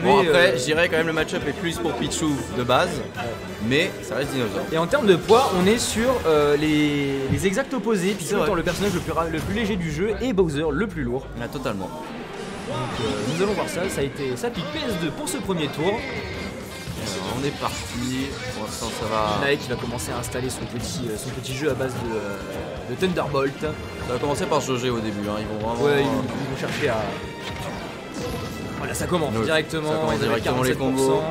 Bon, après, je dirais quand même le match-up est plus pour Pichu de base, mais ça reste dinosaure. Et en termes de poids, on est sur les exacts opposés. Pichu étant le personnage le plus léger du jeu et Bowser le plus lourd. Là, totalement. Donc nous allons voir ça. Ça pique PS2 pour ce premier tour. Alors, on est parti. Pour l'instant, ça va. Nae qui va commencer à installer son petit jeu à base de Thunderbolt. Ça va commencer par jauger au début. Hein. Ils vont vraiment. Ouais, ils vont chercher à. Voilà, ça commence directement. Ça commence directement les combos.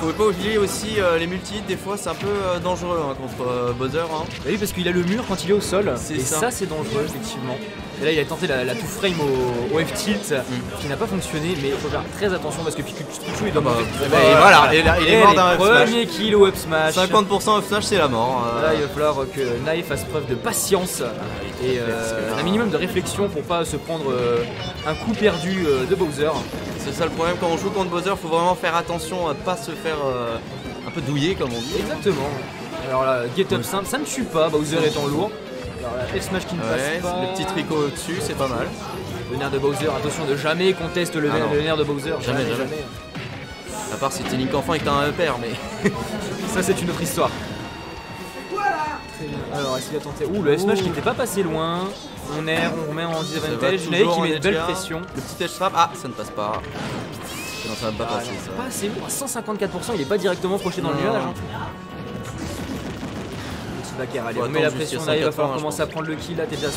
Faut pas oublier aussi les multi-hits, des fois c'est un peu dangereux hein, contre Bowser. Hein. Bah oui, parce qu'il a le mur quand il est au sol, et ça c'est dangereux effectivement. Et là il a tenté la tout frame au F-tilt qui n'a pas fonctionné, mais il faut faire très attention parce que Pichu est dans et voilà, il est mort d'un up smash. Premier kill au up smash. 50% up smash c'est la mort. Là il va falloir que Nae fasse preuve de patience et un minimum de réflexion pour pas se prendre un coup perdu de Bowser. C'est ça le problème quand on joue contre Bowser, faut vraiment faire attention à pas se faire un peu douiller comme on dit. Exactement. Alors là, get up simple, ça ne tue pas, Bowser étant lourd. Alors là, F-smash qui ne passe pas. Le petit tricot au-dessus, c'est pas mal. Le nerf de Bowser, attention de jamais conteste le nerf de Bowser. Jamais. À part si t'es Link enfant et que t'as un père, mais ça c'est une autre histoire. Très bien. Alors essayer de tenter. Ouh, le F-smash qui n'était pas passé loin. On remet en disadvantage. Nae qui met une belle pression. Le petit edge trap, ah ça ne passe pas. Non, ça va pas passer ça. Pas assez lourd, à 154%, il est pas directement projeté dans le nuage. Allez, on met la pression là, il va falloir commencer à prendre le kill, là t'es déjà à 60%.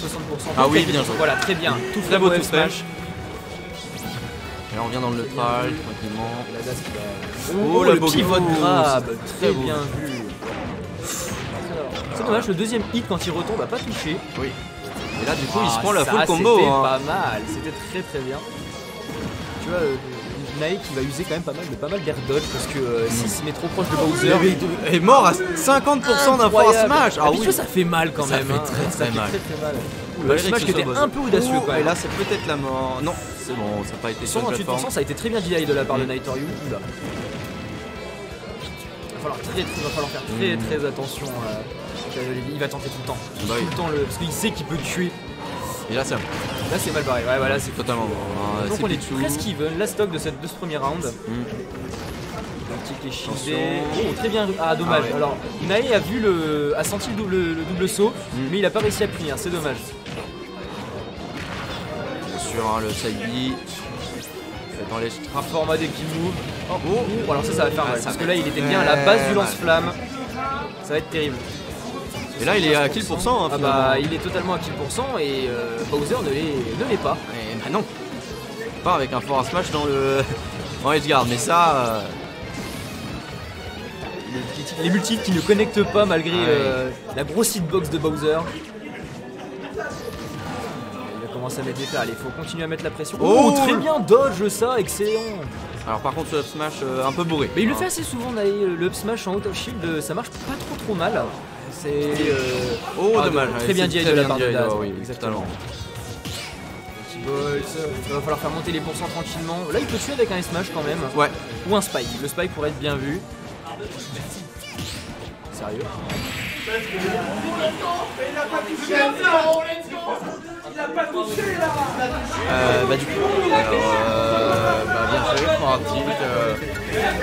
Ah oui, bien joué. Voilà, très bien. Tout très beau tout smash. Et là on revient dans le neutral, tranquillement. Oh, le pivot de grab, très bien vu. C'est dommage, le deuxième hit quand il retombe a pas touché. Oui. Et là du coup il se prend la full combo. C'était pas mal, c'était très bien. Tu vois, Nae qui va user quand même pas mal d'air dodge parce que s'il se met trop proche de Bowser, il est mort à 50% d'un force smash. Ah oui, ça fait mal quand même. Ça fait très mal. Le smash qui était un peu audacieux quand même. Et là c'est peut-être la mort. Non, c'est bon, ça n'a pas été sur la plateforme. 128%, ça a été très bien delay de la part de Nightoriu. Il va falloir faire très attention. Il va tenter tout le temps. Tout le temps parce qu'il sait qu'il peut tuer. Et là c'est mal barré, ouais voilà c'est totalement bon. Donc on est presque even, la stock de ce premier round. Un petit qui est shieldé. Oh très bien, ah dommage. Alors Nae a senti le double saut, mais il a pas réussi à punir, c'est dommage. Bien sûr hein, le side B. Dans les format des kill moves. Alors ça va faire mal, parce que là il était bien à la base du lance-flamme. Ça va être terrible. Et là il est à kill %. Hein, ah bah il est totalement à kill % et Bowser ne l'est pas. Et bah non. Pas avec un fort smash dans le en edgeguard, mais ça. Les multi qui ne connectent pas malgré la grosse hitbox de Bowser. Il va commencer à mettre des fers, allez, il faut continuer à mettre la pression. Oh très bien, dodge ça, excellent. Alors par contre le up smash un peu bourré. Mais il le fait assez souvent Nae, le up smash en out of shield, ça marche pas trop mal. C'est dommage. Très bien dit de la part de Daz. Oui, exactement. Il va falloir faire monter les pourcents tranquillement. Là il peut tuer avec un smash quand même. Ouais. Ou un spike. Le spike pourrait être bien vu. Sérieux. Il a pas touché là. Bah du coup, bien joué pour un tilt.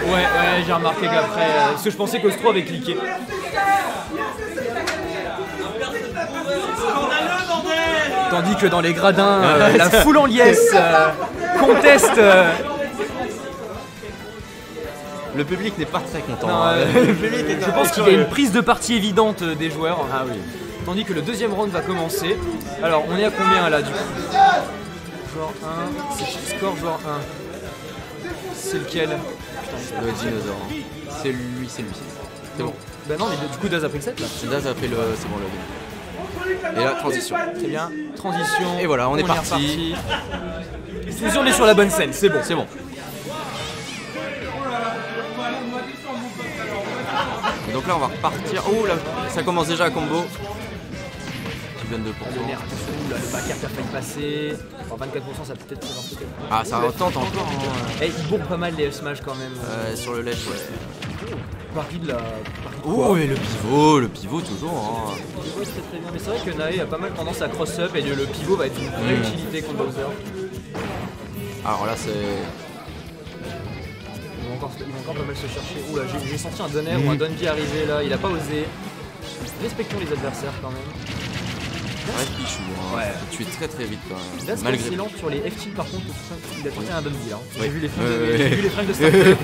Ouais, j'ai remarqué qu'après, parce que je pensais qu'Ostro avait cliqué. Tandis que dans les gradins, la foule en liesse conteste. Le public n'est pas très content. Non, je pense qu'il y a une prise de parti évidente des joueurs. Ah oui. Tandis que le deuxième round va commencer. Alors, on est à combien là du coup? Joueur 1, c'est score joueur 1. C'est lequel? Le dinosaure. C'est lui. C'est bon. Bah non, mais du coup Daz a pris le 7 là. Daz a pris le. C'est bon le. Et là, transition. Très bien. Transition. Et voilà, on est parti. On est sur la bonne scène, c'est bon. C'est bon. Et donc là on va repartir. Oh là, ça commence déjà à combo. Qui donne 2%. Le back air qui a failli passer. Alors 24% ça peut peut-être présenter. Ah ça retente encore. Hein. Il bourre pas mal les smash quand même. Sur le ledge ouais. Partie de la. Oh et le pivot toujours. Hein. Le pivot c'est très bien. Mais c'est vrai que Nae a pas mal tendance à cross up et le pivot va être une vraie utilité contre Bowser. Alors là c'est. encore pas mal se chercher. Oula, j'ai senti un Donner ou un Donji arriver là, il a pas osé. Respectons les adversaires quand même. Ouais, Pichou, hein. Ouais. Tu es très vite quand même. Là, c'est Malgré. excellent sur les F-Tilt par contre, il a tenté un Donji là. Ouais. J'ai vu les fringues Ouais. j'ai vu les fringues de Startup.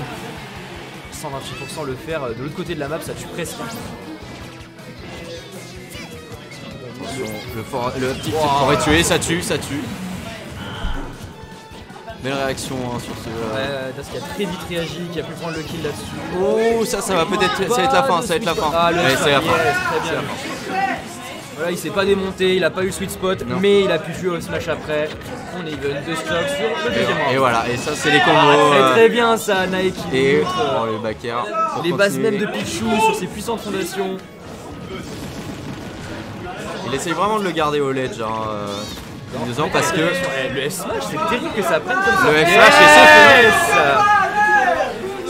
128% le faire de l'autre côté de la map, ça tue presque. Le petit kill aurait tué, ça tue. Belle réaction hein, sur ce. Ouais, Das qui a très vite réagi, qui a pu prendre le kill là-dessus. Oh, ça va peut-être. Ça va être la fin, ça va être la fin. Ah, le Ouais, c'est la fin. très bien. Voilà, il s'est pas démonté, il a pas eu le sweet spot, Non. mais il a pu jouer au smash après. On est even 2 stocks sur le deuxième round. Et voilà, et ça c'est les combos. Très bien ça, Nae qui Et montre le back air. pour les bases continuer. même de Pichou sur ses puissantes fondations. Il essaye vraiment de le garder au ledge hein, parce que Le F-Smash, c'est terrible que ça prenne comme ça. le F-Smash Yes.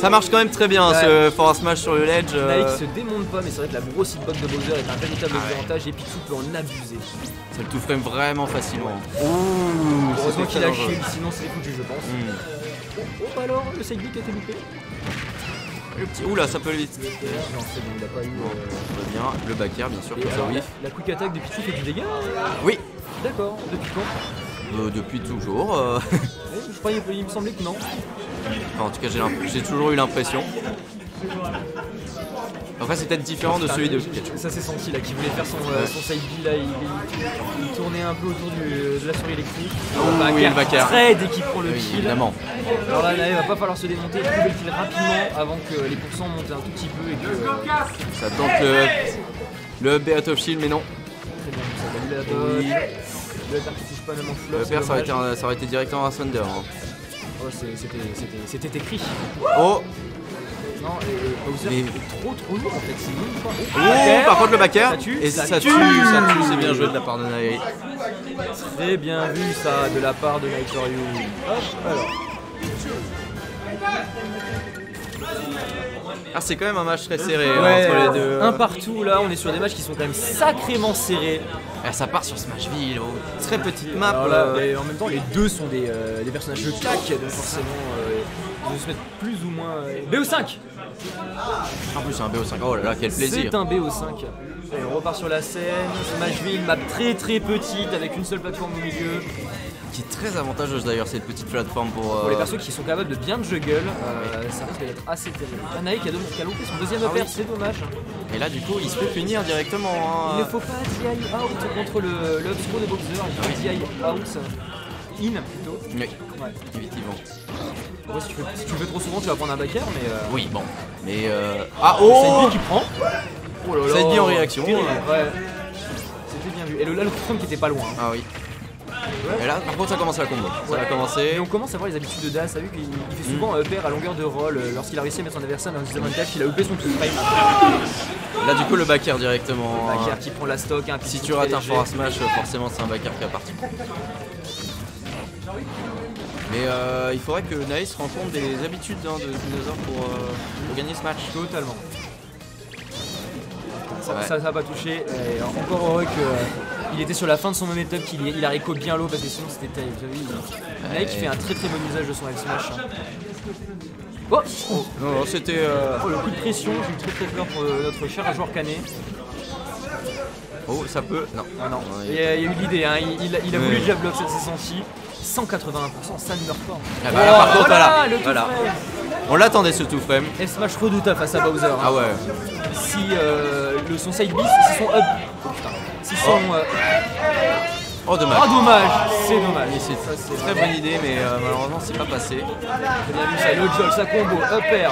ça marche quand même très bien ce forward smash sur le ledge. Nae qui se démonte pas, mais c'est vrai que la grosse hitbox de Bowser est un véritable avantage et Pichou peut en abuser. Ça le tout frame vraiment facilement. Heureusement qu'il a dangereux. shield, sinon c'est foutu je pense. Oh bah alors, le side beat a été loupé. Le petit. Oula, ça peut aller vite. Non, c'est bon, il a pas eu. Très bien. Le back air, bien sûr, Et comme ça, alors, oui. la quick attack de Pichou fait du dégât. Oui, D'accord, depuis quand depuis toujours. Je croyais, il me semblait que non. Enfin, en tout cas, j'ai toujours eu l'impression. Après, c'est peut-être différent de celui de Pikachu. Ça s'est senti là, qu'il voulait faire son side B là, il tournait un peu autour de la souris électrique. oui, le back air. Très dès qu'il prend le Oui, kill. évidemment. Alors là, il va pas falloir se démonter, trouver le kill rapidement avant que les pourcents montent un tout petit peu et que. Ça tente le Beat of Shield, mais non. Très bien, ça va lui la dodge. Oui. Le père qui touche pas même en flop. Le c'est père, ça dommage. aurait été directement à Thunder. Hein. Oh, c'était écrit. Oh, Non, et Bowser Mais- est trop lourd en fait, c'est même pas. par contre, le back air. Ça tue, Et ça ça tue. tue, c'est bien joué de la part de Nae. Très bien vu ça de la part de Night Ryu. Hop, alors. Ah, c'est quand même un match très serré Ouais, entre les deux. un partout là, on est sur des matchs qui sont quand même sacrément serrés. Ah, ça part sur Smashville, très petite map. Alors là, et en même temps, les deux sont des personnages de claque, donc forcément, ils vont se mettre plus ou moins. BO5 En plus, c'est un BO5. Oh là là, quel plaisir. C'est un BO5. Et on repart sur la scène, Smashville, map très petite avec une seule plateforme au milieu. Qui est très avantageuse d'ailleurs, cette petite plateforme pour. Pour les persos qui sont capables de bien juggle, ça risque d'être assez terrible. Nae qui a loupé son deuxième upper, oui. c'est dommage. Et là, du coup, il se fait punir directement. Hein. Il ne faut pas DI out contre le up-throw de Bowser, il faut DI out in plutôt. Oui, Ouais. effectivement. Ouais, si tu le fais trop souvent, tu vas prendre un backer, mais. Oui, bon. Mais. Ah, C'est oh lui qui prend. Oh là là. Side B en réaction. Terrible, ouais. C'était bien vu. Et là, le coup qui était pas loin. Hein. Ah oui. Et là, par contre, ça commence la combo. Ça a commencé. Et on commence à voir les habitudes de Das. T'as vu qu'il fait souvent un upper à longueur de roll lorsqu'il a réussi à mettre son adversaire dans un désavantage. Il a uppé son tout frame. Là, du coup, le back air directement. Backer qui prend la stock. Un Si petit tu rates un léger. forward smash, forcément, c'est un back air qui est parti. Mais il faudrait que Nae se rende compte des habitudes de Dinosaur pour gagner ce match. Totalement. Ça Ouais. n'a pas touché. Et encore heureux qu'il était sur la fin de son momentum, qu'il a réco bien low parce que sinon c'était terrible. Vous avez vu, Nae qui fait un très bon usage de son F-Smash. Oh, Non, c'était. Oh, le coup de pression, j'ai eu très peur pour notre cher joueur canet. Oh, ça peut. Non. Ah non, Ouais. il y a eu l'idée, hein. il a voulu Ouais. jab block, ça s'est senti. 181%, ça ne meurt pas. Ah bah là, par contre, voilà. le tout Voilà. frame. On l'attendait ce tout frame. F-Smash redoutable face à Bowser. Hein. Ah ouais. Si son side B, si son up. Oh putain. Si son. Oh, dommage. Ah dommage, c'est dommage. Et c'est Ça, c'est très bonne idée, mais malheureusement, c'est pas passé. J'ai bien vu ça, le jol, sa combo, upper.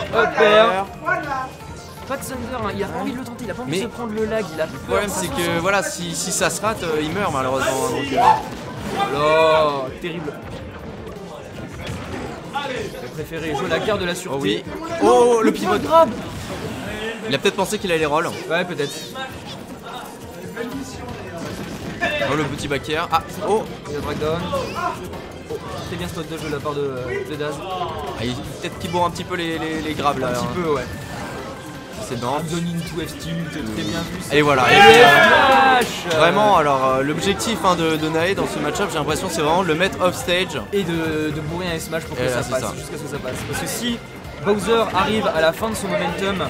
Pas de Thunder, hein. Il a pas envie de le tenter, il a pas envie de se prendre le lag, il a Le problème, c'est que voilà, si ça se rate, il meurt malheureusement. hein, donc, Oh, terrible. J'ai préféré jouer la carte de la sûreté. Oh oui. Oh, le pivot. grab. Il a peut-être pensé qu'il allait roll. Ouais, peut-être. Oh, le petit back air. Ah, oh. Il y a breakdown. Oh, très bien spot dodge de la part de Daz. Ah, peut-être qu'il bourre un petit peu les grabs là. Un petit hein. peu, ouais. C'est dense. Abdon into F-Tilt, très bien vu. Ça. Et voilà. Et Et, le F-Flash vraiment, alors l'objectif de Nae dans ce match-up, j'ai l'impression, c'est vraiment de le mettre off stage. Et de bourrer un smash pour que Et ça là, c'est passe, ça. jusqu'à ce que ça passe. Parce que si Bowser arrive à la fin de son momentum,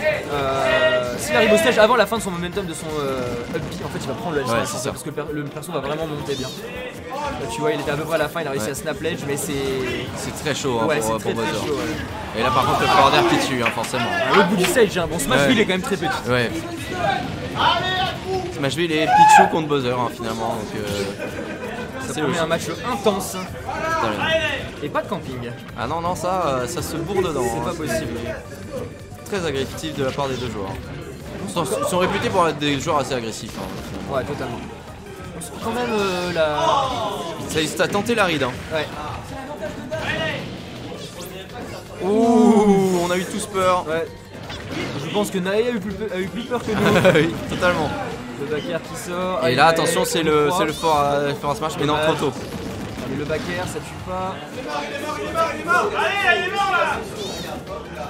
s'il arrive au stage avant la fin de son momentum de son up B, en fait il va prendre le ledge Ouais, smash, parce que le perso va vraiment monter bien. Là, tu vois, il était à peu près à la fin, il a réussi à snap ledge, mais c'est très chaud hein, ouais, pour très Bowser. chaud, ouais. Et là par contre le forward qui tue hein, forcément. À l'autre bout du stage, hein. Bon, Smashville est quand même très petit. Ouais. Smashville et Pichu contre Bowser hein, finalement. Donc, ça promet un match intense. Et pas de camping. Ah non, non, ça se bourre dedans. C'est pas possible. Très agressif de la part des deux joueurs. Ils sont réputés pour être des joueurs assez agressifs. Hein. Ouais, totalement. On sent quand même la. Ça a tenté la ride. Hein. Ouais. Ouh, on a eu tous peur. Ouais. Je pense que Nae a eu plus peur que nous. Oui, totalement. Le back air qui sort. Et là, attention, c'est le fort à smash, mais non, trop tôt. Allez, le back air, ça tue pas.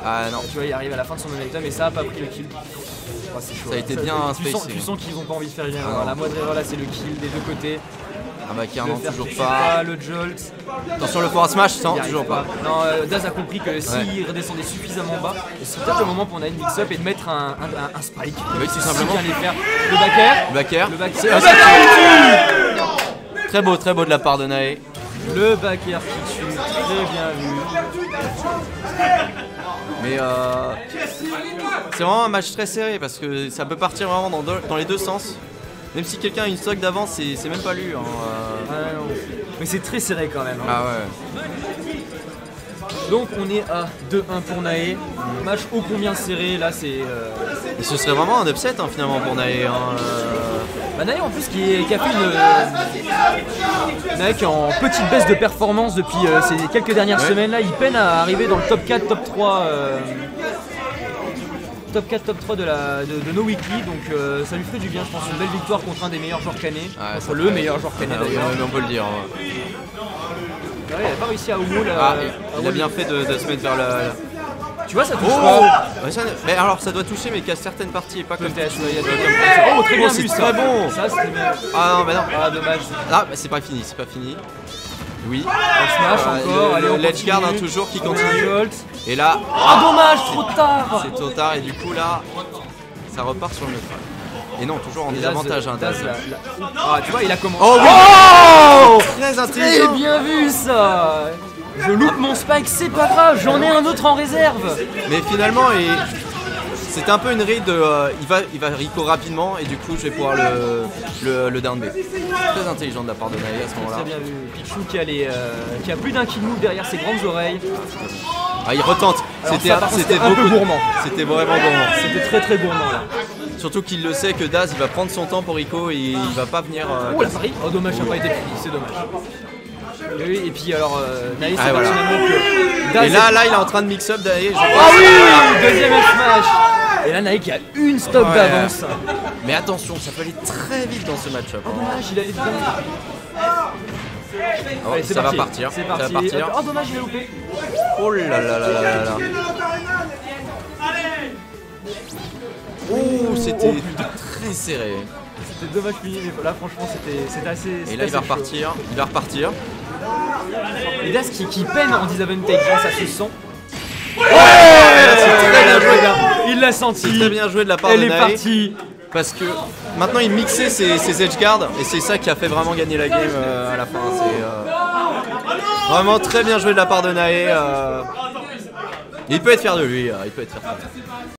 Ah non. Tu vois, il arrive à la fin de son momentum et ça a pas pris le kill. Oh, c'est chaud. Ça a été bien spacé. Tu sens qu'ils ont pas envie de faire une erreur. La moindre erreur là, c'est le kill des deux côtés. Ah bah non, toujours pas. Le jolt. Attention le fort à smash, non, toujours pas. Non, Daz a compris que s'il redescendait suffisamment bas, c'est peut-être le moment pour Nae de mix-up et de mettre un spike. Oui, tout simplement. Les faire. Le back air. Le back air. Le back air. Très beau de la part de Nae. Le back air qui tue, très bien vu. Mais c'est vraiment un match très serré parce que ça peut partir vraiment dans les deux sens. Même si quelqu'un a une stock d'avance, c'est même pas lui. Hein, mais c'est très serré quand même. Hein. Ah ouais. Donc on est à 2-1 pour Nae. Match ô combien serré, là c'est. Et ce serait vraiment un upset hein, finalement pour Nae. Hein, Bah, Nae en plus qui a fait Nae qui est en petite baisse de performance depuis ces quelques dernières semaines là. Il peine à arriver dans le top 4, top 3. Top 4, top 3 de No Weekly, donc ça lui ferait du bien, je pense. Une belle victoire contre un des meilleurs joueurs cannés. Contre le meilleur joueur cané d'ailleurs. On peut le dire. Ouais, il n'a pas réussi à Oumo là. Il a bien fait de se mettre vers la. Tu vois, ça touche pas. Mais alors, ça doit toucher, mais qu'à certaines parties et pas comme ça. Oh, très bien vu, c'est très bon. Ça, c'était bien. Ah non, mais non. Ah, dommage. Ah, mais c'est pas fini, c'est pas fini. Oui. Smash encore, allez, on ledge guard hein, toujours qui continue. Et là. Ah, dommage, trop tard. C'est trop tard et du coup là, ça repart sur le neutral. Et non, toujours en désavantage. Hein, Daz. Ah, tu vois, il a commencé. Oh, oui. Très intelligent. Très bien vu ça. Je loupe mon spike, c'est pas grave, j'en ai un autre en réserve. Mais finalement, c'était un peu une read de, il va Rico rapidement et du coup je vais pouvoir le down B. Très intelligent de la part de Nae à ce moment-là. Très bien vu. Pichu qui a plus d'un kill move derrière ses grandes oreilles. Ah, il retente. C'était un peu gourmand. C'était vraiment gourmand. C'était très très gourmand là. Surtout qu'il le sait que Daz il va prendre son temps pour Rico et il va pas venir. Oh la pari. Oh dommage, ça n'a pas été puni, c'est dommage. Et puis alors Nae c'est voilà. que Daz et là il est en train de mix up Nae. Ah oui, deuxième smash. Et là Nae qui a une stock d'avance. Mais attention, ça peut aller très vite dans ce match-up. Oh dommage, il allait dedans. Oh, allez, ça va partir. C'est parti. Ça va partir. Oh dommage, il a loupé. Oh là là là là là. Oh, c'était très serré. C'était dommage fini, mais là franchement c'était assez. Et là il va repartir. Il va repartir. Et Daz qui peine en disadvantage, ça se sent. Ouais, c'est très bien joué. Il l'a senti. C'est très bien joué de la part de Nae. Elle est partie. Parce que maintenant il mixait ses edge guards et c'est ça qui a fait vraiment gagner la game à la fin. C'est vraiment très bien joué de la part de Nae. Il peut être fier de lui. Il peut être fier.